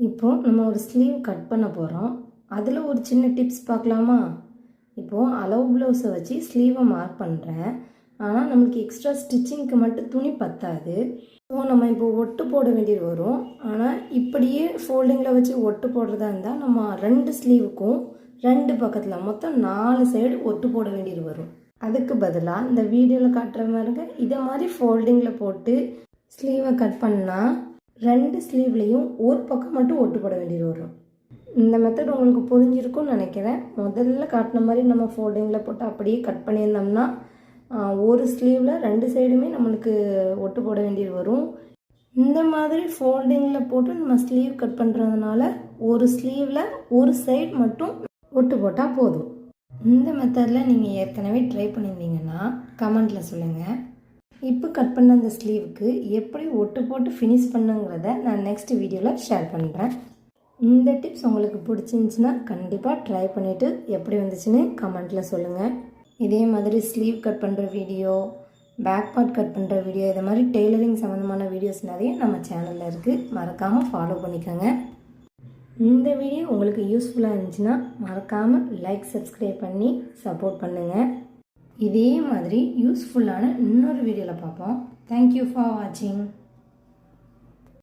இப்போது நம்ம ஒரு ஸ்லீவ் கட் பண்ண போகிறோம். அதில் ஒரு சின்ன டிப்ஸ் பார்க்கலாமா? இப்போது அளவு ப்ளவுஸை வச்சு ஸ்லீவை மார்க் பண்ணுறேன். ஆனால் நம்மளுக்கு எக்ஸ்ட்ரா ஸ்டிச்சிங்க்கு மட்டும் துணி பத்தாது. ஸோ நம்ம இப்போ ஒட்டு போட வேண்டியது வரும். ஆனால் இப்படியே ஃபோல்டிங்கில் வச்சு ஒட்டு போடுறதா இருந்தால் நம்ம 2 ஸ்லீவுக்கும் 2 பக்கத்தில் மொத்தம் 4 சைடு ஒட்டு போட வேண்டியது வரும். அதுக்கு பதிலாக இந்த வீடியோவில் காட்டுற மாதிரிங்க இதை மாதிரி ஃபோல்டிங்கில் போட்டு ஸ்லீவை கட் பண்ணால் 2 ஸ்லீவ்லேயும் ஒரு பக்கம் மட்டும் ஒட்டு போட வேண்டியது வரும். இந்த மெத்தட் உங்களுக்கு புரிஞ்சிருக்கும்னு நினைக்கிறேன். முதல்ல காட்டின மாதிரி நம்ம ஃபோல்டிங்கில் போட்டு அப்படியே கட் பண்ணியிருந்தோம்னா ஒரு ஸ்லீவில் 2 சைடுமே நம்மளுக்கு ஒட்டு போட வேண்டியது வரும். இந்த மாதிரி ஃபோல்டிங்கில் போட்டு நம்ம ஸ்லீவ் கட் பண்ணுறதுனால ஒரு ஸ்லீவில் ஒரு சைடு மட்டும் ஒட்டு போட்டால் போதும். இந்த மெத்தடில் நீங்கள் ஏற்கனவே ட்ரை பண்ணியிருந்தீங்கன்னா கமெண்ட்டில் சொல்லுங்கள். இப்போ கட் பண்ண அந்த ஸ்லீவுக்கு எப்படி ஒட்டு போட்டு ஃபினிஷ் பண்ணுங்கிறத நான் நெக்ஸ்ட் வீடியோவில் ஷேர் பண்ணுறேன். இந்த டிப்ஸ் உங்களுக்கு பிடிச்சிருந்துச்சின்னா கண்டிப்பாக ட்ரை பண்ணிவிட்டு எப்படி வந்துச்சுன்னு கமெண்ட்டில் சொல்லுங்கள். இதே மாதிரி ஸ்லீவ் கட் பண்ணுற வீடியோ, பேக் பார்ட் கட் பண்ணுற வீடியோ, இது மாதிரி டெய்லரிங் சம்மந்தமான வீடியோஸ் நிறைய நம்ம சேனலில் இருக்குது. மறக்காமல் ஃபாலோ பண்ணிக்கோங்க. இந்த வீடியோ உங்களுக்கு யூஸ்ஃபுல்லாக இருந்துச்சுன்னா மறக்காமல் லைக், சப்ஸ்கிரைப் பண்ணி சப்போர்ட் பண்ணுங்கள். இதே மாதிரி யூஸ்ஃபுல்லான இன்னொரு வீடியோவில் பார்ப்போம். தேங்க்யூ ஃபார் வாட்சிங்.